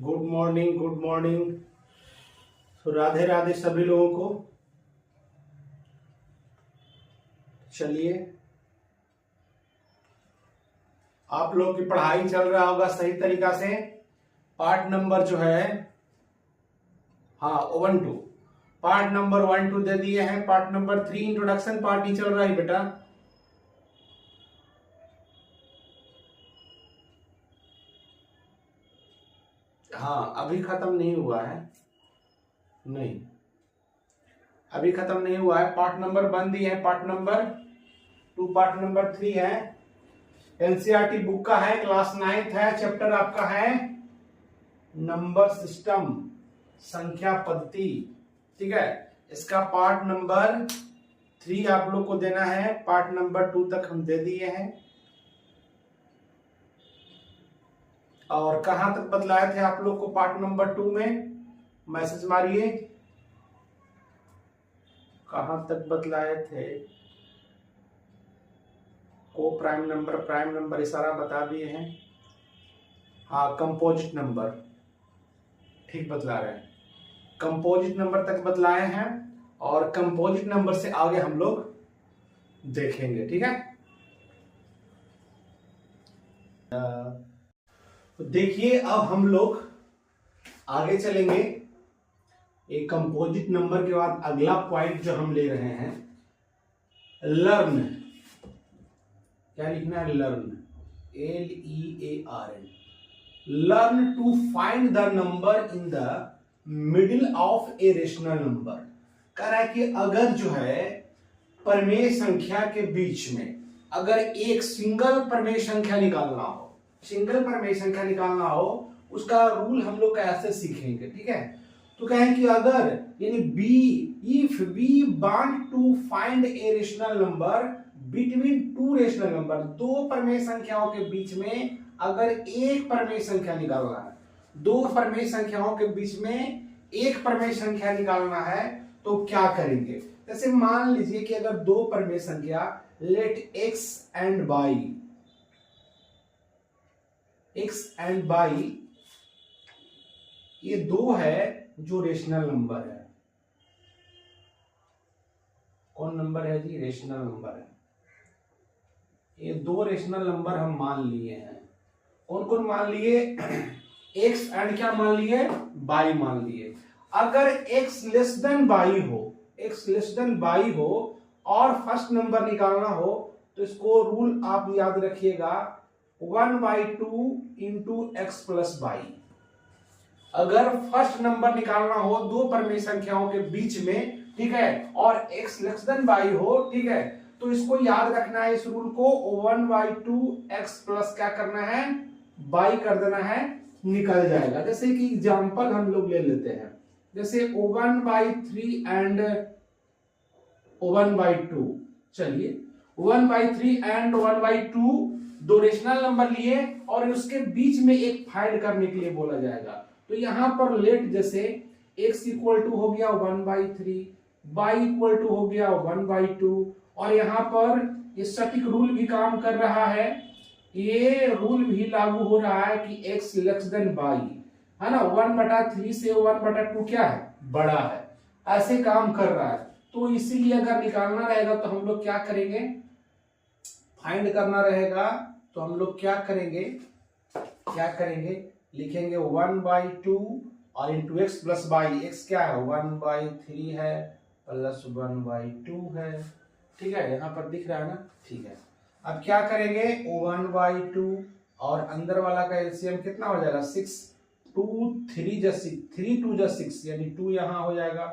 Good morning, good morning. तो राधे राधे सभी लोगों को। चलिए, आप लोग की पढ़ाई चल रहा होगा सही तरीका से। पार्ट नंबर जो है, हाँ 1-2, पार्ट नंबर 1-2 दे दिए हैं। पार्ट नंबर 3 इंट्रोडक्शन पार्ट ही चल रहा है बेटा। हाँ, अभी खत्म नहीं हुआ है, नहीं अभी खत्म नहीं हुआ है। पार्ट नंबर 1 दिए है, पार्ट नंबर 2, पार्ट नंबर 3 है। एनसीईआरटी बुक का है, क्लास 9th है। चैप्टर आपका है नंबर सिस्टम, संख्या पद्धति। ठीक है, इसका पार्ट नंबर 3 आप लोग को देना है। पार्ट नंबर 2 तक हम दे दिए हैं। और कहां तक बतलाए थे आप लोग को पार्ट नंबर 2 में? मैसेज मारिए, कहां तक बतलाए थे? को प्राइम नंबर ये सारा बता दिए हैं। हाँ, कंपोजिट नंबर, ठीक बतला रहे हैं। कंपोजिट नंबर तक बतलाए हैं और कंपोजिट नंबर से आगे हम लोग देखेंगे। ठीक है, तो देखिए अब हम लोग आगे चलेंगे। एक कंपोजिट नंबर के बाद अगला पॉइंट जो हम ले रहे हैं, लर्न। क्या लिखना है? Learn, LEARN। Learn to find the number in the middle of a rational number. कह रहा है कि अगर जो है प्रमेय संख्या के बीच में अगर एक सिंगल प्रमेय संख्या निकालना हो, सिंगल प्रमेय संख्या निकालना हो, उसका रूल हम लोग कैसे सीखेंगे। ठीक है, तो कहें कि अगर यानी if we want to find a rational number between two rational number, दो प्रमेय संख्याओं के बीच में अगर एक प्रमेय संख्या निकालना है, दो प्रमेय संख्याओं के बीच में एक प्रमेय संख्या निकालना है, तो क्या करेंगे? जैसे मान लीजिए कि अगर दो प्रमेय संख्या लेट x एंड y ये दो है जो रेशनल नंबर है। कौन नंबर है जी? रेशनल नंबर है। ये दो रेशनल नंबर हम मान लिए हैं। कौन कौन मान लिए? x एंड क्या मान लिए? y मान लिए। अगर x लेस देन y हो और फर्स्ट नंबर निकालना हो, तो इसको रूल आप याद रखिएगा, 1/2 इंटू एक्स प्लस वाई। अगर फर्स्ट नंबर निकालना हो दो प्रमेय संख्याओं के बीच में, ठीक है, और x लेस देन y हो, ठीक है, तो इसको याद रखना है, इस रूल को 1/2 एक्स प्लस क्या करना है? y कर देना है, निकल जाएगा। जैसे कि एग्जांपल हम लोग ले लेते हैं, जैसे 1/3 एंड 1/2। चलिए, 1/3 एंड 1/2 दो रेशनल नंबर लिए और उसके बीच में एक फाइंड करने के लिए बोला जाएगा। तो यहां पर लेट जैसे x इक्वल टू हो गया 1/3, y इक्वल टू हो गया 1/2, और यहां पर ये सटीक रूल भी काम कर रहा है। ये रूल भी लागू हो रहा है कि x लेस देन y है ना, 1/3 से 1/2 क्या है? बड़ा है। ऐसे काम कर रहा है। तो इसीलिए अगर निकालना रहेगा तो हम लोग क्या करेंगे? फाइंड करना रहेगा तो हम लोग क्या करेंगे? लिखेंगे 1/2 और into X plus Y. X क्या है? 1/3 है प्लस 1/2 है। ठीक है, यहां पर दिख रहा है ना? ठीक है, अब क्या करेंगे? 1/2 और अंदर वाला का एलसीएम कितना हो जाएगा? 6। 2 3 जा 6, 3 2 जा 6 यानी 2 यहां हो जाएगा,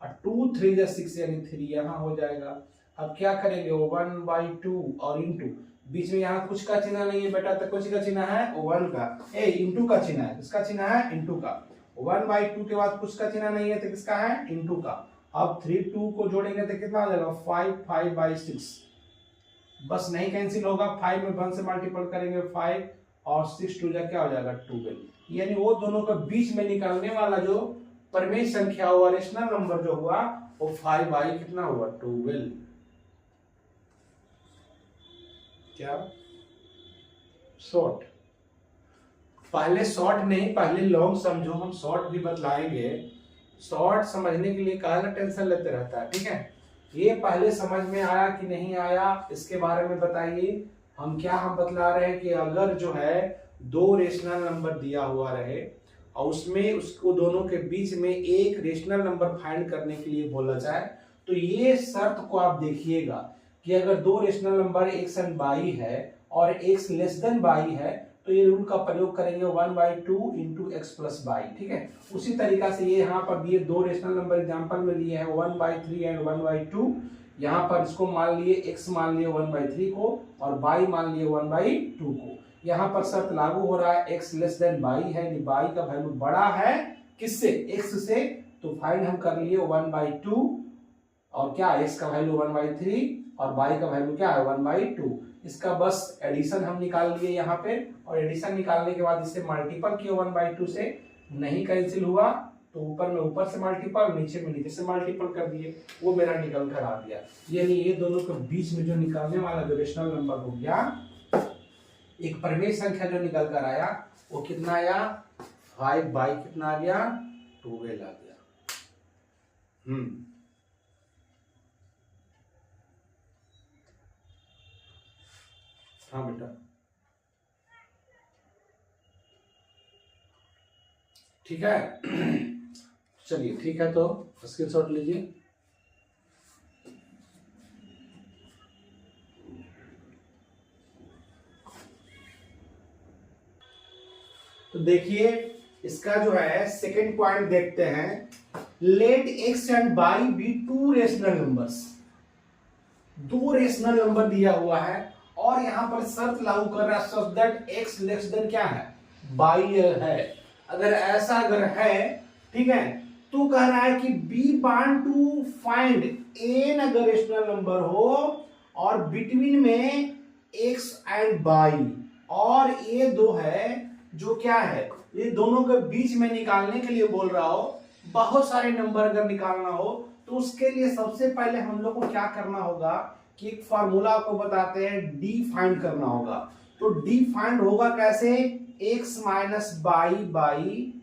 और 2 3 जा 6 यानी 3 यहां हो जाएगा। अब क्या करेंगे? 1/2 और इंटू, बीच में यहाँ कुछ का चिन्ह नहीं है बेटा, तो कुछ का चिन्ह है 1 का, इंटू का चिन्ह है। किसका चिन्ह है? इंटू का। 1/2 के बाद कुछ का चिन्ह नहीं है, तो किसका है? इंटू का। अब 3 2 को जोड़ेंगे तो कितना हो जाएगा? 5/6। बस नहीं कैंसिल होगा, 5 में 1 से मल्टीपल करेंगे 5 और 6 2 जा क्या हो जाएगा? 12। यानी वो दोनों के बीच में निकालने वाला जो प्रमेय संख्या हुआ, रेशनल नंबर जो हुआ, वो 5/, कितना हुआ? 12। क्या? शॉर्ट। पहले शॉर्ट नहीं, पहले लॉन्ग समझो, हम शॉर्ट भी बतलाएंगे। शॉर्ट समझने के लिए काहे टेंशन लेते रहता है, ठीक है। ये पहले समझ में आया कि नहीं आया, इसके बारे में बताइए। हम बतला रहे हैं कि अगर जो है दो रेशनल नंबर दिया हुआ रहे और उसमें उसको दोनों के बीच में एक रेशनल नंबर फाइंड करने के लिए बोला जाए, तो ये शर्त को आप देखिएगा कि अगर दो rational number x and y है और x लेस देन y है, तो ये रूल का प्रयोग करेंगे 1/2 इंटू एक्स प्लस वाई, ठीक है। उसी तरीका से ये यहाँ पर दिए दो रेशनल नंबर एग्जांपल में लिए हैं 1/3 एंड 1/2। यहाँ पर इसको मान लिए x मान लिए 1/3 को और y मान लिए 1/2 को। यहाँ पर शर्त लागू हो रहा है x लेस देन y है, y का वैल्यू बड़ा है किससे, x से, तो फाइंड हम कर लिए 1/2 और क्या x का वैल्यू 1/3 और y का वैल्यू क्या है 1/2। इसका बस एडिशन हम निकाल लिए यहाँ पे, और एडिशन निकालने के बाद इसे मल्टीपल किया 1/2 से, नहीं कैंसिल हुआ तो ऊपर में ऊपर से मल्टीपल, नीचे में नीचे से मल्टीपल कर दिए, वो मेरा निकल कर आ गया। यानी ये दोनों के बीच में जो निकालने वाला जो रेशनल नंबर हो गया, एक परिमेय संख्या जो निकल कर आया वो कितना आया 5/, कितना आ गया 12 आ गया। हाँ बेटा, ठीक है। चलिए ठीक है, तो स्क्रीनशॉट लीजिए। तो देखिए इसका जो है सेकंड पॉइंट देखते हैं। Let X and Y be two rational numbers. दो रेशनल नंबर दिया हुआ है और यहां पर शर्त लागू कर रहा है such that x less than क्या है वाई है। अगर ऐसा अगर है, ठीक है, तो कह रहा है कि we want to find an अगर रेशनल नंबर हो और बिटवीन में एक्स एंड वाई, और ये दो है जो क्या है, ये दोनों के बीच में निकालने के लिए बोल रहा हो। बहुत सारे नंबर अगर निकालना हो तो उसके लिए सबसे पहले हम लोग को क्या करना होगा कि एक फार्मूला को बताते हैं, डी फाइंड करना होगा। तो डी फाइंड होगा कैसे, x minus Y by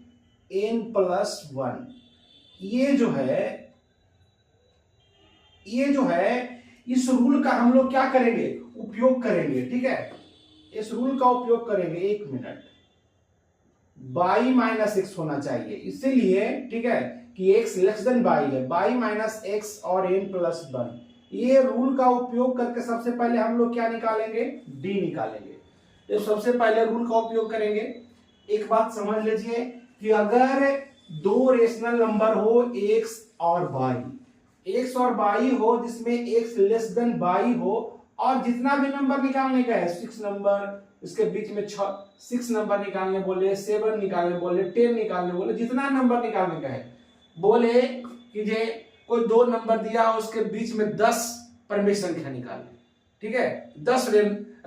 N plus 1। ये जो है इस रूल का हम लोग क्या करेंगे, उपयोग करेंगे, ठीक है। इस रूल का उपयोग करेंगे, एक मिनट, बाई माइनस एक्स होना चाहिए, इसीलिए ठीक है कि x लेस देन बाई है, बाई माइनस एक्स और n प्लस 1। ये रूल का उपयोग करके सबसे पहले हम लोग क्या निकालेंगे, d निकालेंगे। तो सबसे पहले रूल का उपयोग करेंगे। एक बात समझ लीजिए कि अगर दो रेशनल नंबर हो x और y, x और y हो जिसमें x लेस देन y हो, और जितना भी नंबर निकालने का है 6 नंबर, इसके बीच में 6 नंबर निकालने बोले, 7 निकालने बोले, 10 निकालने बोले, जितना नंबर निकालने का है बोले कि जे कोई दो नंबर दिया उसके बीच में 10 परिमेय संख्या निकालने, ठीक है, 10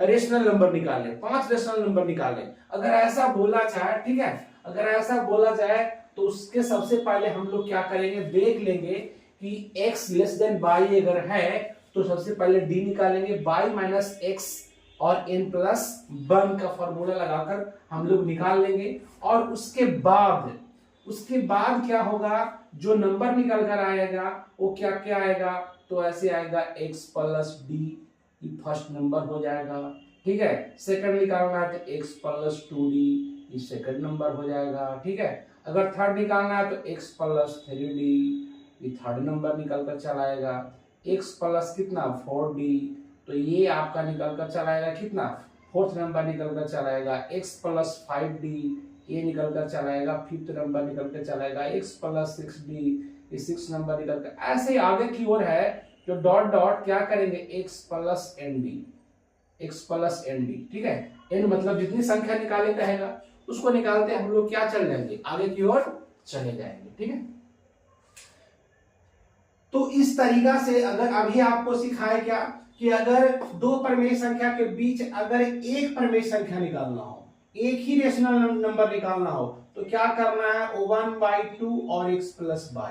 रेशनल नंबर निकालने, 5 रेशनल नंबर निकालने। अगर ऐसा बोला जाए, ठीक है, अगर ऐसा बोला जाए तो उसके सबसे पहले हम लोग क्या करेंगे, देख लेंगे कि x लेस देन y अगर है तो सबसे पहले d निकालेंगे, y माइनस एक्स और n प्लस 1 का फॉर्मूला लगाकर हम लोग निकाल लेंगे। और उसके बाद क्या होगा, जो नंबर निकल कर आएगा वो क्या क्या आएगा, तो ऐसे आएगा x प्लस डी, ये फर्स्ट नंबर हो जाएगा, ठीक है। सेकंड निकालना है तो x प्लस 2d, ये सेकंड नंबर हो जाएगा, ठीक है। अगर थर्ड निकालना है तो x प्लस 3d, ये थर्ड नंबर निकल कर चला आएगा। x प्लस कितना 4d, तो ये आपका निकल कर चला आएगा कितना, फोर्थ नंबर निकल कर चला आएगा। x प्लस 5d, ये निकल कर चला आएगा, फिफ्थ नंबर निकल कर चला आएगा। x प्लस 6d, ये 6 नंबर निकल कर, ऐसे आगे की ओर है जो डॉट डॉट क्या करेंगे, x plus nd, x plus nd, ठीक है। n मतलब जितनी संख्या निकाले कहेगा उसको निकालते हम लोग क्या चल जाएंगे, आगे की ओर चले जाएंगे, ठीक है। तो इस तरीका से अगर अभी आपको सिखाया क्या कि अगर दो परिमेय संख्या के बीच अगर एक परिमेय संख्या निकालना हो, एक ही रेशनल नंबर निकालना हो, तो क्या करना है, 1/2 और x प्लस y,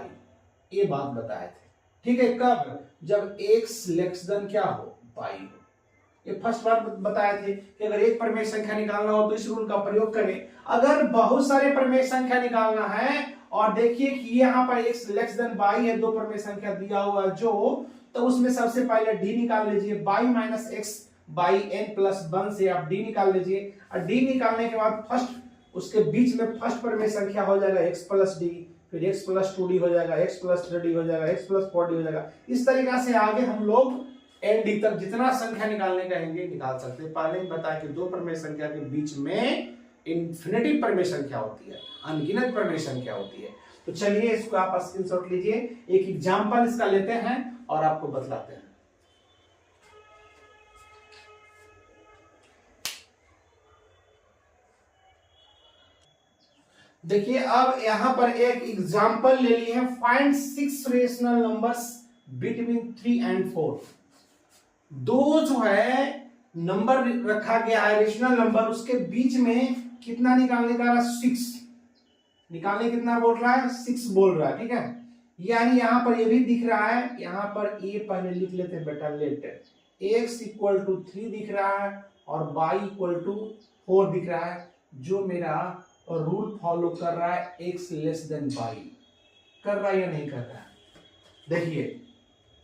ये बात बताए थे, ठीक है। कब, जब x लेस देन क्या हो, y हो। ये फर्स्ट बार बताए थे कि अगर एक परिमेय संख्या निकालना हो तो इस रूल का प्रयोग करें। अगर बहुत सारे परिमेय संख्या निकालना है और देखिए कि यहाँ पर x लेस देन y है, दो परिमेय संख्या दिया हुआ है जो, तो उसमें सबसे पहले d निकाल लीजिए, y minus X by N plus 1 से आप d निकाल लीजिए, और d निकालने के बाद फर्स्ट उसके बीच में फर्स्ट परिमेय संख्या हो जाएगा x प्लस डी, फिर x प्लस 2d हो जाएगा, x प्लस 3d हो जाएगा, x प्लस 4d हो जाएगा। इस तरीका से आगे हम लोग एन डी तक जितना संख्या निकालने कहेंगे निकाल सकते हैं। पहले ही बताया कि दो परिमेय संख्या के बीच में इन्फिनिटी परिमेय संख्या होती है, अनगिनत परिमेय संख्या होती है। तो चलिए इसको आप स्क्रीनशॉट लीजिए, एक एग्जांपल इसका लेते हैं और आपको बतलाते हैं। देखिए अब यहां पर एक एग्जांपल ले लिए हैं, find 6 rational numbers between 3 and 4। दो जो है नंबर रखा गया है रेशनल नंबर, उसके बीच में कितना निकालने का है, 6 निकालने, कितना बोल रहा है, 6 बोल रहा है, ठीक है। यानी यहां पर ये भी दिख रहा है, यहां पर ए पहले लिख लेते हैं बेटा, लेट x इक्वल टू 3 दिख रहा है और y इक्वल टू 4 दिख रहा है, जो मेरा रूल फॉलो कर रहा है x लेस देन y, कर रहा है या नहीं कर रहा है। देखिए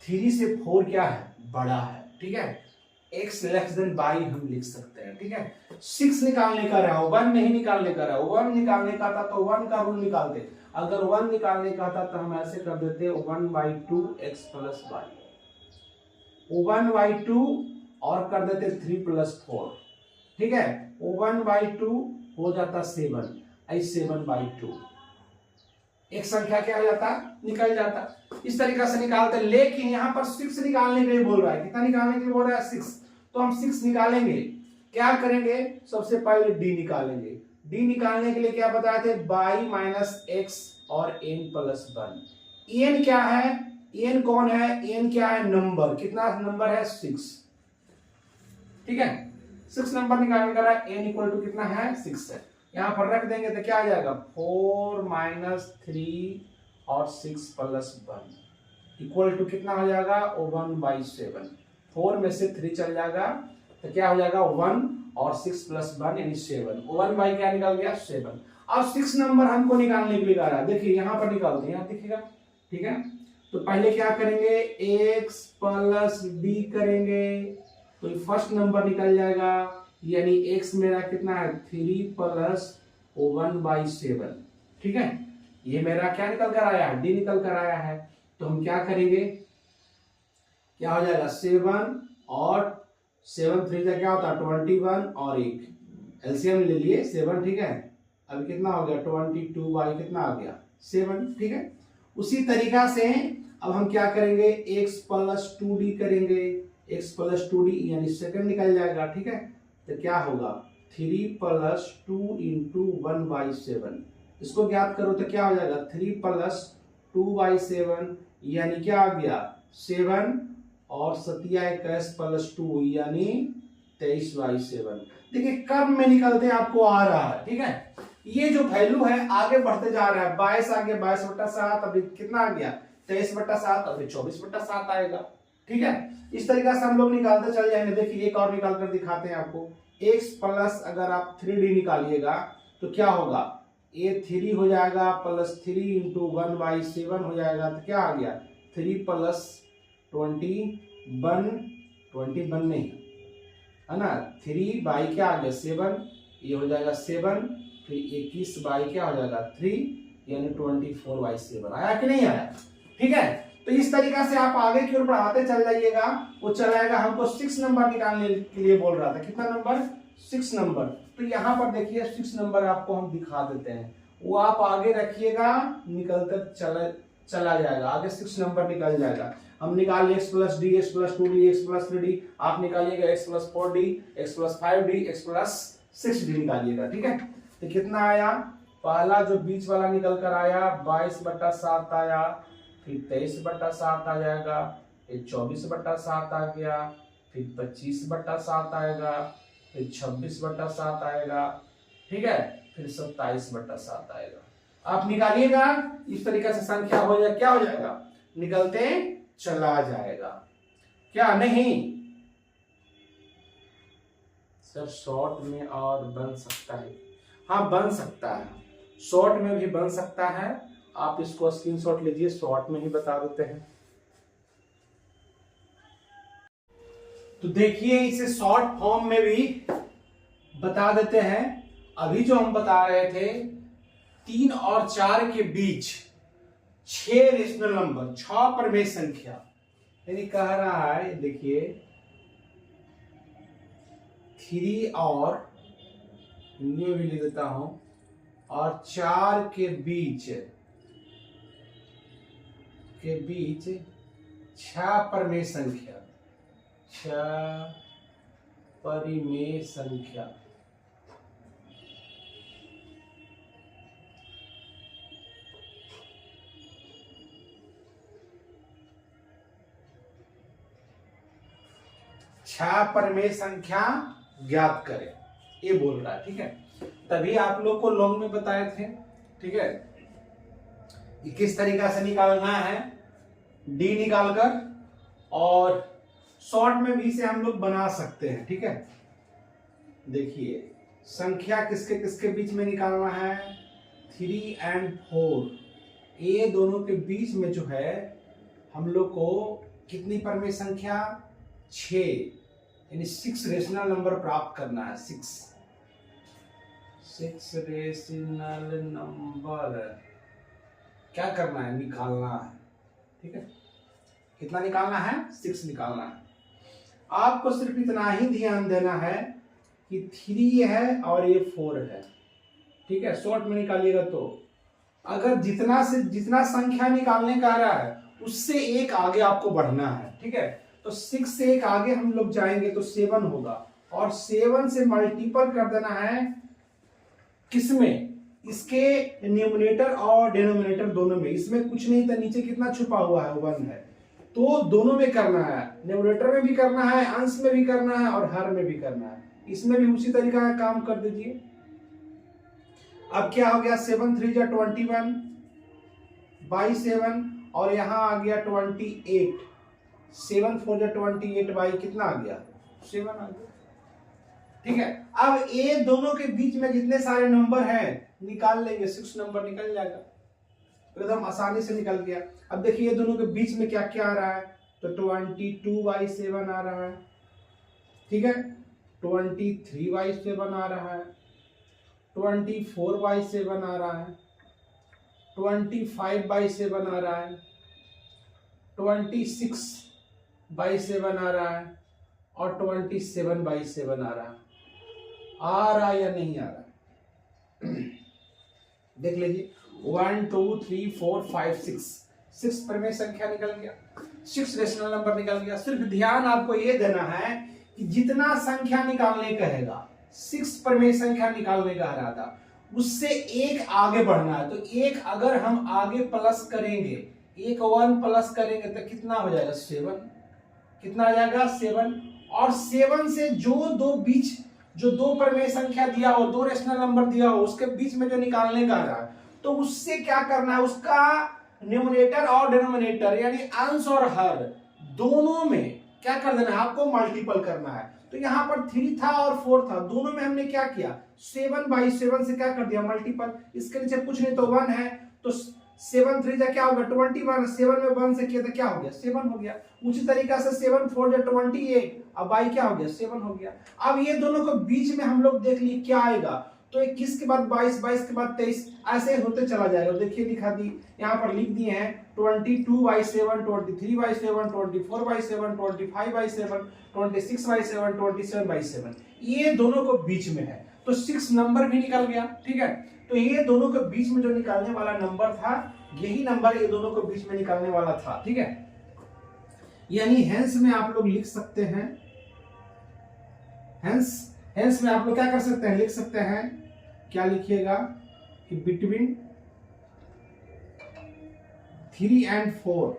3 से 4 क्या है, बड़ा है, ठीक है, x लेस देन y हम लिख सकते हैं, ठीक है। 6 निकालने का रहा, 1 नहीं निकालने का रहा, 1 निकालने का था तो 1 का रूल निकालते, अगर 1 निकालने का था तो हम ऐसे कर देते 1/2 x प्लस y, 1/2 और कर देते 3 प्लस 4, ठीक है, 1/2 हो जाता 7, 7/2, एक संख्या क्या हो जाता, निकल जाता। इस तरीका से निकालते, लेकिन यहाँ पर 6 निकालने के लिए बोल रहा है, कितना निकालने के लिए बोल रहा है, 6। तो हम 6 निकालेंगे, क्या करेंगे, सबसे पहले d निकालेंगे। d निकालने के लिए क्या बताए थे, y माइनस एक्स और n प्लस 1। n क्या है, n कौन है, n क्या है, नंबर, कितना नंबर है, 6, ठीक है। 6 नंबर निकालने का रहा, n इक्वल टू कितना है, 6 है। यहाँ पर रख देंगे तो क्या आ जाएगा, 4 माइनस 3 और 6 प्लस 1 इक्वल टू कितना हो जाएगा, 1/7। 4 में से 3 चल जाएगा तो क्या हो जाएगा, 1 और 6 प्लस 1 यानी 7, 1 बाई क्या निकल गया, 7। अब 6 नंबर हमको निकालने के लिए आ रहा है, देखिए यहाँ पर निकालते हैं, यहाँ दिखेगा, ठीक है। तो पहले क्या करेंगे, x प्लस d करेंगे तो फर्स्ट नंबर निकल जाएगा, यानी x मेरा कितना है, 3 प्लस 1/7, ठीक है। ये मेरा क्या निकल कर आया है, d निकल कर आया है। तो हम क्या करेंगे, क्या हो जाएगा, 7 और 7 3 का क्या होता है, 21 और 1 एलसीएम ले लिए 7, ठीक है। अब कितना हो गया, 22 कितना आ गया, 7, ठीक है। उसी तरीका से अब हम क्या करेंगे, x प्लस 2d करेंगे, x प्लस 2d यानी सेकंड निकल जाएगा, ठीक है। तो क्या होगा, 3 प्लस 2 इंटू 1/7, इसको ज्ञात करो तो क्या हो जाएगा, 3 प्लस 2/7 यानी क्या आ गया, 7 और 7 21 प्लस 2 यानी 23/7। देखिए कब में निकलते आपको आ रहा है, ठीक है। ये जो वैल्यू है आगे बढ़ते जा रहा है, 22 आगे 22/7, अभी कितना आ गया, 23/7, अभी 24/7 आएगा, ठीक है। इस तरीका से हम लोग निकालते चल जाएंगे। देखिए एक और निकाल कर दिखाते हैं आपको, x प्लस अगर आप 3d निकालिएगा तो क्या होगा, ये 3 हो जाएगा प्लस 3 इंटू 1/7 हो जाएगा, तो क्या आ गया, 3 प्लस 21 नहीं है ना, 3 बाई क्या आ गया, 7, ये हो जाएगा 7, फिर 21 बाई क्या हो जाएगा, 3 यानी 24/7 आया कि नहीं आया, ठीक है। तो इस तरीका से आप आगे की ओर बढ़ाते चल जाइएगा, वो चलाएगा। हमको 6 नंबर निकालने के लिए बोल रहा था, कितना नंबर, 6 नंबर। तो यहाँ पर देखिए 6 नंबर आपको हम दिखा देते हैं, वो आप आगे रखिएगा, निकलते चला जाएगा, आगे 6 नंबर निकल जाएगा। हम निकाल x plus D, x plus 2d, x plus 3d, आप निकालिएगा x plus 4d, x plus 5d, x plus 6d निकालिएगा, ठीक है। तो कितना आया, पहला जो बीच वाला निकल कर आया 22/7 आया, फिर 23/7 आ जाएगा, फिर 24/7 आ गया, फिर 25/7 आएगा, फिर 26/7 आएगा, ठीक है, फिर 27/7 आएगा। आप निकालिएगा, इस तरीके से संख्या हो जाए, क्या हो जाएगा, निकलते चला जाएगा, क्या नहीं, सर शॉर्ट में और बन सकता है, हाँ बन सकता है, शॉर्ट में भी बन सकता है। आप इसको स्क्रीनशॉट लीजिए, शॉर्ट में ही बता देते हैं। तो देखिए इसे शॉर्ट फॉर्म में भी बता देते हैं। अभी जो हम बता रहे थे 3 और 4 के बीच 6 रेशनल नंबर, 6 परमेय संख्या, यानी कह रहा है, देखिए 3 और हिंदी में भी लिख देता हूं, और 4 के बीच 6 परमेय संख्या, 6 परिमेय संख्या। छह परमेय संख्या ज्ञात करें, ये बोल रहा है। ठीक है, तभी आप लोग को लॉन्ग में बताए थे। ठीक है, किस तरीका से निकालना है, डी निकालकर, और शॉर्ट में भी से हम लोग बना सकते हैं। ठीक है, देखिए संख्या किसके किसके बीच में निकालना है, 3 और 4, ये दोनों के बीच में जो है हम लोग को कितनी परमेय संख्या, 6, यानी 6 रेशनल नंबर प्राप्त करना है। 6 रेशनल नंबर क्या करना है, निकालना है। ठीक है, कितना निकालना है, 6 निकालना है। आपको सिर्फ इतना ही ध्यान देना है कि 3 है और ये 4 है। ठीक है, शॉर्ट में निकालिएगा तो अगर जितना से जितना संख्या निकालने का आ रहा है उससे एक आगे आपको बढ़ना है। ठीक है, तो 6 से एक आगे हम लोग जाएंगे तो 7 होगा, और 7 से मल्टीपल कर देना है किसमें, इसके न्यूमरेटर और डिनोमिनेटर दोनों में। इसमें कुछ नहीं था, नीचे कितना छुपा हुआ है, 1 है, तो दोनों में करना है, न्यूमरेटर में भी करना है, अंश में भी करना है, और हर में भी करना है। इसमें भी उसी तरीका का काम कर दीजिए। अब क्या हो गया, 7 3 जा 21 बाई 7, और यहां आ गया 28, 7 4 जा 28 बाई कितना आ गया, 7 आ गया। ठीक है, अब ये दोनों के बीच में जितने सारे नंबर हैं निकाल लेंगे, 6 नंबर निकल जाएगा, एकदम आसानी से निकल गया। अब देखिए ये दोनों के बीच में क्या क्या आ रहा है, तो 22/7 आ रहा है। ठीक है, 23/7 आ रहा है, 24/7 आ रहा है, 25/7 आ रहा है, 26/7 आ रहा है, और 27/7 आ रहा है। आ रहा या नहीं आ रहा, देख लीजिए, 1 2 3 4 5 6 परमेय संख्या निकल गया, 6 रेशनल नंबर निकल गया। सिर्फ ध्यान आपको ये देना है कि जितना संख्या निकालने कहेगा, 6 परमेय संख्या निकालने का रहा था, उससे एक आगे बढ़ना है। तो एक अगर हम आगे प्लस करेंगे, एक 1 प्लस करेंगे तो कितना हो जाएगा, 7, कितना आ जाएगा, 7, और 7 से जो दो परमेय संख्या दिया हो, 2 रेशनल नंबर दिया हो, उसके बीच में जो निकालने का रहा है, तो उससे क्या करना है, उसका न्यूमरेटर और डिनोमिनेटर यानी अंश और हर दोनों में क्या कर देना है, आपको मल्टीपल करना है। तो यहाँ पर 3 था और 4 था, दोनों में हमने क्या किया, 7/7 से क्या कर दिया, मल्टीपल। इसके नीचे कुछ नहीं तो 1 है, तो 7 3 जा क्या होगा, 21, 7 में 1 से किया तो क्या हो गया, 7 हो गया। उसी तरीका से 7 4 जा 28, अब बाई क्या हो गया, 7 हो गया। अब ये दोनों को बीच में हम लोग देख लिए क्या आएगा, तो 21 के बाद 22, 22 के बाद 23, ऐसे होते चला जाएगा। देखिए दिखा दी, यहाँ पर लिख दिए हैं 22/7, 23/7, 24/7, 25/7, 26/7, 27/7, ये दोनों को बीच में है, तो 6 नंबर भी निकल गया। ठीक है, तो ये दोनों के बीच में जो निकालने वाला नंबर था, यही नंबर ये दोनों के बीच में निकालने वाला था। ठीक है, यानी हेंस में आप लोग लिख सकते हैं, हेंस में आप लोग क्या कर सकते हैं, लिख सकते हैं, क्या लिखिएगा कि बिटवीन 3 और 4,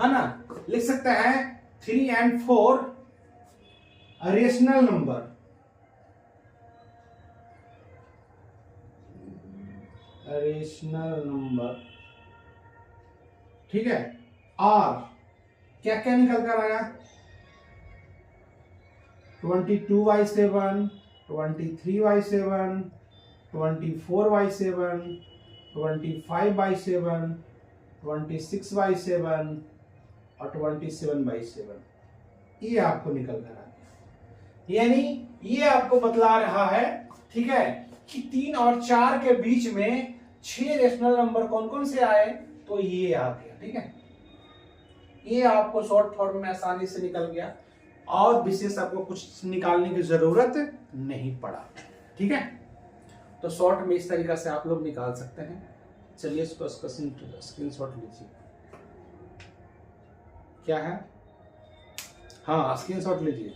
है ना, लिख सकते हैं 3 और 4 रेशनल नंबर, ठीक है। और क्या क्या निकल कर आया, 22y7, 23y7, 24y7, 25y7, 26y7 और 27y7, ये आपको निकल कर आ गया। यानी ये आपको बतला रहा है, ठीक है, कि 3 और 4 के बीच में 6 रेशनल नंबर कौन कौन से आए, तो ये आ गया। ठीक है, ये आपको शॉर्ट फॉर्म में आसानी से निकल गया और विशेष आपको कुछ निकालने की जरूरत नहीं पड़ा। ठीक है, तो शॉर्ट में इस तरीका से आप लोग निकाल सकते हैं। चलिए इसको स्क्रीनशॉट लीजिए। क्या है, हाँ स्क्रीनशॉट लीजिए।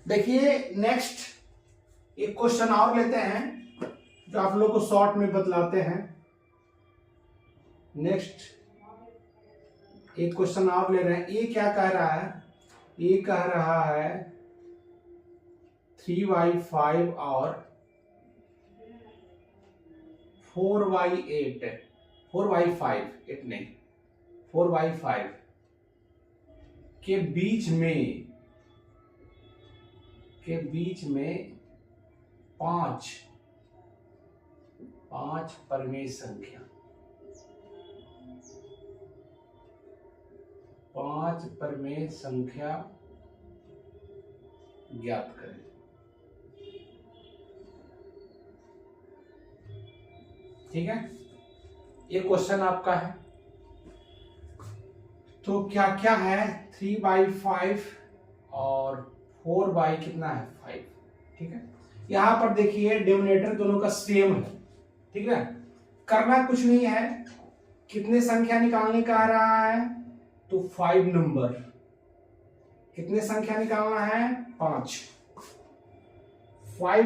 देखिए नेक्स्ट एक क्वेश्चन और लेते हैं जो आप लोग को शॉर्ट में बतलाते हैं। नेक्स्ट एक क्वेश्चन और ले रहे हैं। ये क्या कह रहा है, ये कह रहा है 3y5 और 4y8, 4y5, 8 नहीं 4y5 के बीच में पांच परमेय संख्या, 5 परमेय संख्या ज्ञात करें। ठीक है, ये क्वेश्चन आपका है। तो क्या क्या है, 3/5 और 4 कितना है 5। ठीक है, यहां पर देखिए डिनोमिनेटर दोनों का सेम है। ठीक है, करना कुछ नहीं है, कितने संख्या निकालने का आ रहा है, तो 5 नंबर। कितने संख्या निकालना है, 5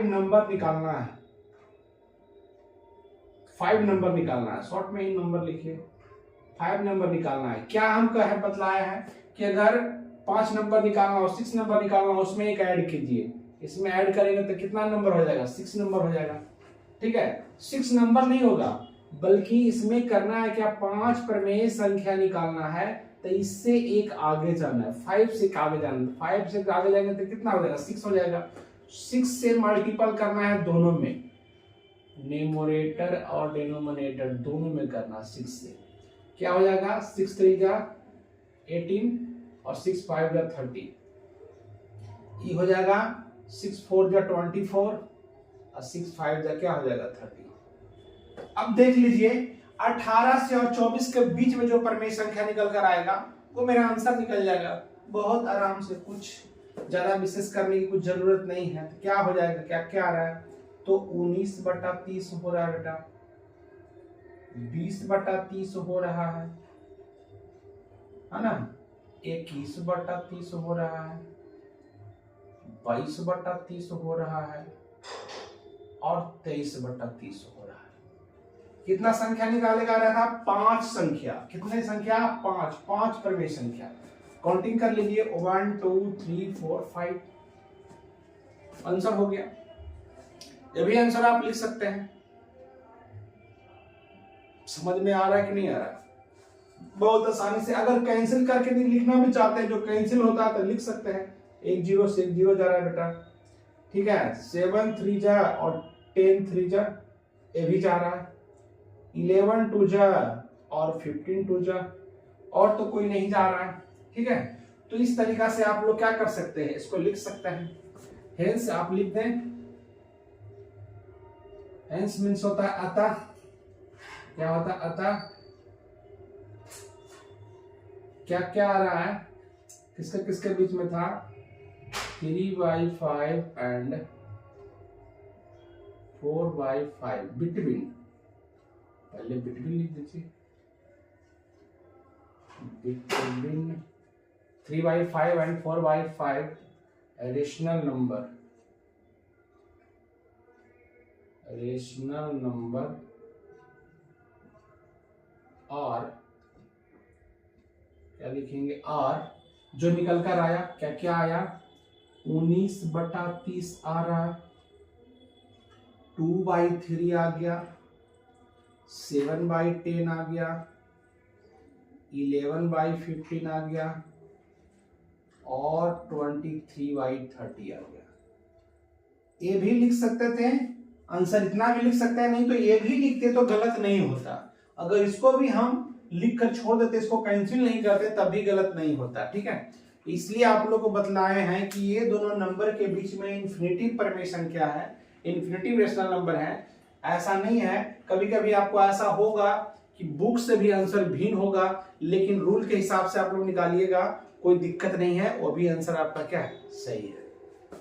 नंबर निकालना है, 5 नंबर निकालना है। शॉर्ट में ही नंबर लिखिए, 5 नंबर निकालना है। क्या हमको है बतलाया है कि अगर 5 नंबर निकालना हो, 6 नंबर निकालना हो, उसमें एक ऐड कीजिए। इसमें ऐड करेंगे तो कितना नंबर हो जाएगा, 6 नंबर हो जाएगा। ठीक है, 6 नंबर नहीं होगा, बल्कि इसमें करना है क्या, 5 परमेय संख्या निकालना है, तो इससे एक आगे जाना है, 5 से आगे जाना है। 5 से आगे जाएंगे तो कितना हो जाएगा, 6 हो जाएगा। 6 से मल्टीपल करना है दोनों में, न्यूमरेटर और डिनोमिनेटर दोनों में करना। 6 से क्या हो जाएगा, 6 3 जा 18 और 6 5 जा 30, ये हो जाएगा 6 4 जा 24 और 6 5 जा क्या हो जाएगा 30। अब देख लीजिए 18 से और 24 के बीच में जो परमेय संख्या निकल कर आएगा वो मेरा आंसर निकल जाएगा बहुत आराम से। कुछ ज्यादा विशेष करने की कुछ जरूरत नहीं है। तो क्या हो जाएगा, क्या क्या आ रहा है, तो 19/30 हो रहा है बेटा, 20/30 हो रहा है ना, 21/30 हो रहा है, 22/30 हो रहा है और 23/30 हो रहा है। कितना संख्या निकालेगा रहा था, 5 संख्या। कितने संख्या, 5 परमेय संख्या। काउंटिंग कर लीजिए, 1 2 3 4 5, आंसर हो गया। ये भी आंसर आप लिख सकते हैं। समझ में आ रहा है कि नहीं आ रहा है, बहुत आसानी से। अगर कैंसिल करके नहीं लिखना भी चाहते हैं, जो कैंसिल होता है तो लिख सकते हैं। 1 0 से 1 0 जा रहा है बेटा। ठीक है, 7 3 जा और 10 3 जा, ये भी जा रहा है। 11 2 जा और 15 2 जा, और तो कोई नहीं जा रहा है। ठीक है, तो इस तरीका से आप लोग क्या कर सकते हैं, इसको लिख सकते हैं। हेंस आप लिख दें, हेंस मीन्स होता है अतः। क्या होता है अतः, क्या क्या आ रहा है, किसके किसके बीच में था, 3/5 एंड 4/5, बिटवीन। पहले बिटवीन लिख दीजिए, बिटवीन 3/5 एंड 4/5 रेशनल नंबर, और क्या लिखेंगे, और जो निकल कर आया, क्या क्या आया, 19/30 आ रहा, 2/3 आ गया, 7/10 आ गया, 11/15 आ गया, और 23/30 आ गया। ये भी लिख सकते थे, आंसर इतना भी लिख सकते हैं, नहीं तो ये भी लिखते तो गलत नहीं होता। अगर इसको भी हम लिख कर छोड़ देते, इसको कैंसिल नहीं करते, तब भी गलत नहीं होता। ठीक है, इसलिए आप लोग को बतलाए हैं कि ये दोनों नंबर के बीच में इन्फिनिटिव परमेशन क्या है, इन्फिनिटिव रेशनल नंबर है। ऐसा नहीं है, कभी कभी आपको ऐसा होगा कि बुक से भी आंसर भिन्न होगा, लेकिन रूल के हिसाब से आप लोग निकालिएगा, कोई दिक्कत नहीं है, वो भी आंसर आपका क्या है, सही है।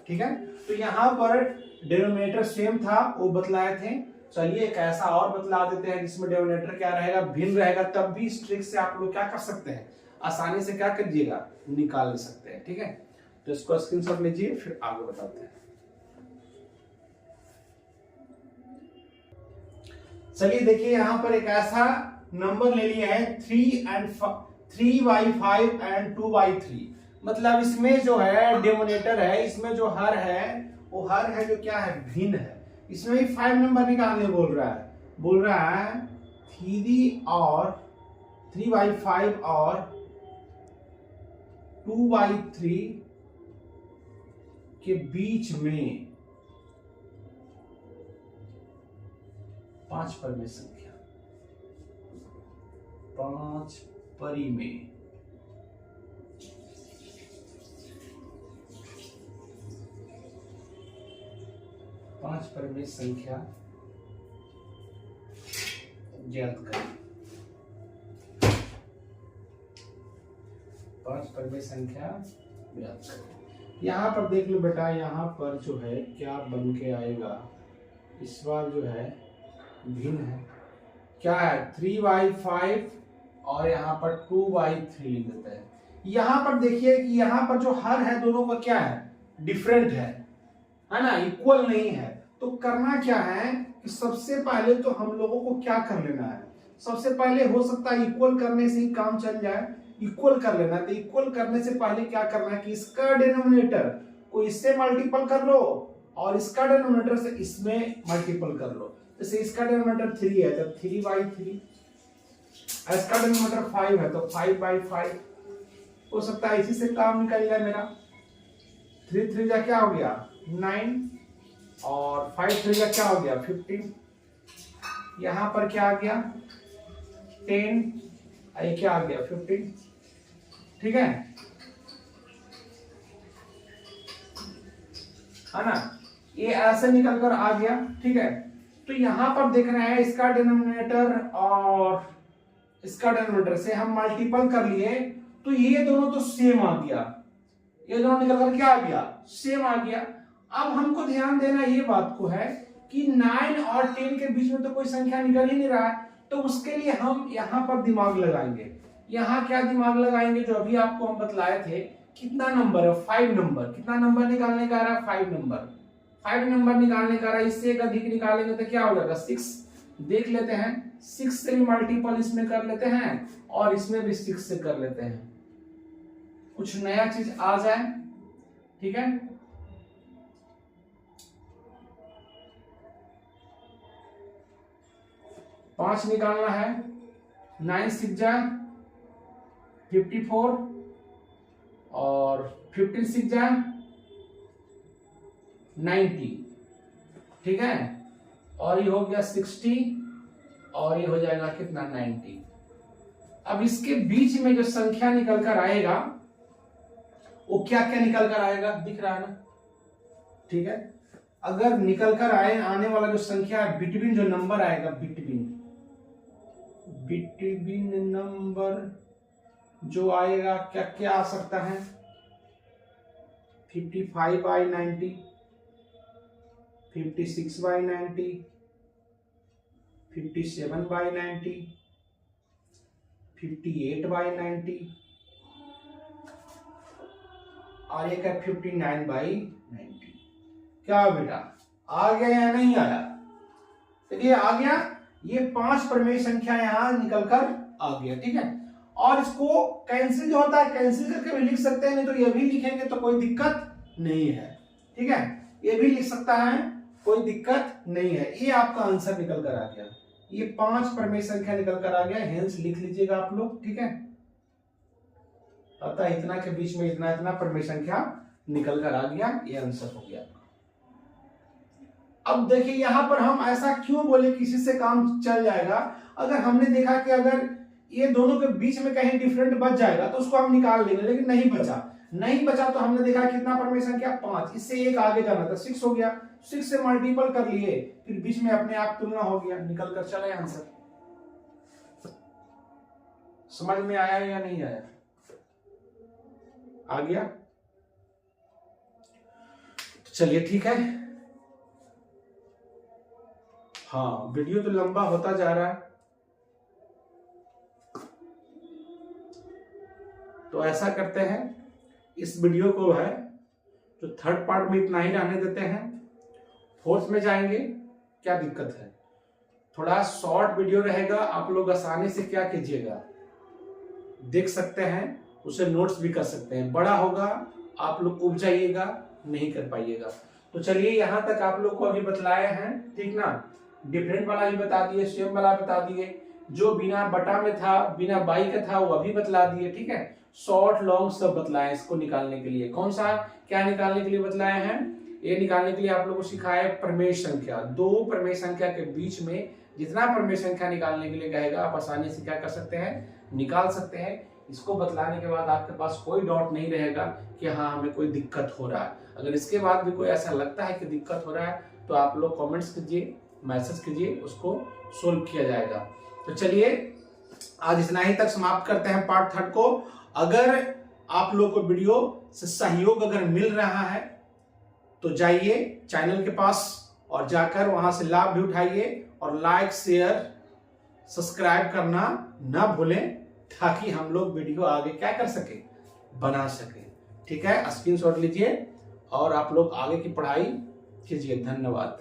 ठीक है, तो यहाँ पर डिनोमिनेटर सेम था, वो बतलाए थे। चलिए एक ऐसा और बतला देते हैं जिसमें डिनोमिनेटर क्या रहेगा, भिन्न रहेगा, तब भी इस ट्रिक से आप लोग क्या कर सकते हैं, आसानी से क्या करिएगा, निकाल सकते हैं। ठीक है, तो इसको स्क्रीनशॉट लीजिए, फिर आगे बताते हैं। चलिए देखिए, यहाँ पर एक ऐसा नंबर ले लिया है 3/5 एंड 2/3। मतलब इसमें जो है डिनोमिनेटर है, इसमें जो हर है वो हर है जो क्या है, भिन्न है। इसमें भी 5 नंबर निकालने बोल रहा है, 3/5 और 2/3 के बीच में 5 पर में संख्या, 5 परी में संख्या ज्ञात करें। 5 पर में संख्या ज्ञात करें। यहाँ पर देख लो बेटा, यहाँ पर जो है क्या बन के आएगा, इस बार जो है भिन्न है, क्या है 3/5 और यहाँ पर 2/3 लिख देते हैं। यहाँ पर देखिए कि यहाँ पर जो हर है दोनों का क्या है, डिफरेंट है ना, इक्वल नहीं है। तो करना क्या है कि सबसे पहले तो हम लोगों को क्या कर लेना है, सबसे पहले हो सकता है इक्वल करने से ही काम चल जाए, इक्वल कर लेना है। तो इक्वल करने से पहले क्या करना है कि इसका डिनोमिनेटर को इससे मल्टीपल कर लो और इसका डिनोमिनेटर से इसमें मल्टीपल कर लो। जैसे इसका डिनोमिनेटर 3 है तो 3/3, इसका डिनोमिनेटर 5 है तो 5/5 हो सकता है, इसी से काम निकल जाए मेरा। 3 3 जा क्या हो गया 9 और 5 3 जा क्या हो गया 15। यहां पर क्या आ गया 10, ये क्या आ गया 15। ठीक है ना, ये ऐसे निकल कर आ गया। ठीक है, तो यहां पर देखना है इसका डिनोमिनेटर और इसका डिनोमिनेटर से हम मल्टीपल कर लिए, तो ये दोनों तो सेम आ गया, ये दोनों निकल कर क्या आ गया, सेम आ गया। अब हमको ध्यान देना ये बात को है कि 9 और 10 के बीच में तो कोई संख्या निकल ही नहीं रहा है, तो उसके लिए हम यहाँ पर दिमाग लगाएंगे। यहाँ क्या दिमाग लगाएंगे, जो अभी आपको हम बतलाए थे, कितना नंबर है 5 नंबर, कितना नंबर निकालने का रहा है 5 नंबर, 5 नंबर निकालने का रहा है। इससे एक अधिक निकालेंगे तो क्या हो जाएगा 6। देख लेते हैं, 6 से भी मल्टीपल इसमें कर लेते हैं और इसमें भी 6 से कर लेते हैं, कुछ नया चीज आ जाए। ठीक है, पांच निकालना है, 9 6 जा 54 और 15 6 जा 90। ठीक है, और ये हो गया 60 और ये हो जाएगा कितना 90। अब इसके बीच में जो संख्या निकल कर आएगा वो क्या क्या निकल कर आएगा, दिख रहा है ना। ठीक है, अगर निकल कर आने वाला जो संख्या है, बिटवीन जो नंबर आएगा, बिटवीन नंबर जो आएगा, क्या क्या आ सकता है 55/90, 56/90, 57/90, 58/90 और एक है 59/90। क्या बेटा आ गया या नहीं आया, चलिए आ गया। ये 5 परमेय संख्या यहां निकल कर आ गया। ठीक है, और इसको कैंसिल जो होता है कैंसिल करके भी लिख सकते हैं, नहीं तो ये भी लिखेंगे तो कोई दिक्कत नहीं है। ठीक है, ये भी लिख सकता है, कोई दिक्कत नहीं है। ये आपका आंसर निकल कर आ गया, ये 5 परमेय संख्या निकल कर आ गया, हेंस लिख लीजिएगा आप लोग। ठीक है, अतः इतना के बीच में इतना इतना परमेय संख्या निकल कर आ गया, ये आंसर हो गया। अब देखिए यहां पर हम ऐसा क्यों बोले किसी से काम चल जाएगा, अगर हमने देखा कि अगर ये दोनों के बीच में कहीं डिफरेंट बच जाएगा तो उसको हम निकाल लेंगे, लेकिन नहीं बचा तो हमने देखा कितना परमेय संख्या 5, इससे एक आगे जाना था 6 हो गया, 6 से मल्टीपल कर लिए, फिर बीच में अपने आप तुलना हो गया, निकल कर चले आंसर। समझ में आया या नहीं आया? आ गया? चलिए ठीक है। हाँ वीडियो तो लंबा होता जा रहा है, तो ऐसा करते हैं इस वीडियो को है तो थर्ड पार्ट में इतना ही रहने देते हैं, फोर्थ में जाएंगे। क्या दिक्कत है, थोड़ा शॉर्ट वीडियो रहेगा, आप लोग आसानी से क्या कीजिएगा देख सकते हैं, उसे नोट्स भी कर सकते हैं। बड़ा होगा आप लोग उब जाइएगा, नहीं कर पाइएगा। तो चलिए यहां तक आप लोग को अभी बतलाए हैं, ठीक ना, डिफरेंट वाला भी बता दिए, सेम वाला बता दिए, जो बिना बटा में था बिना बाई का था वो अभी बतला दिए, ठीक है। शॉर्ट लॉन्ग सब बतलाए इसको निकालने के लिए। कौन सा क्या निकालने के लिए बतलाए हैं, ये निकालने के लिए आप लोगों को सिखाया परमेय संख्या, दो परमेय संख्या के बीच में जितना परमेय संख्या निकालने के लिए कहेगा आप आसानी से क्या कर सकते हैं, निकाल सकते हैं। इसको बतलाने के बाद आपके पास कोई डाउट नहीं रहेगा कि हाँ हमें कोई दिक्कत हो रहा है। अगर इसके बाद भी कोई ऐसा लगता है कि दिक्कत हो रहा है तो आप लोग कमेंट्स कीजिए, मैसेज कीजिए, उसको सोल्व किया जाएगा। तो चलिए आज इतना ही तक समाप्त करते हैं पार्ट 3 को। अगर आप लोग को वीडियो से सहयोग अगर मिल रहा है तो जाइए चैनल के पास और जाकर वहां से लाभ भी उठाइए और लाइक शेयर सब्सक्राइब करना ना भूलें, ताकि हम लोग वीडियो आगे क्या कर सके, बना सके। ठीक है, स्क्रीनशॉट लीजिए और आप लोग आगे की पढ़ाई कीजिए। धन्यवाद।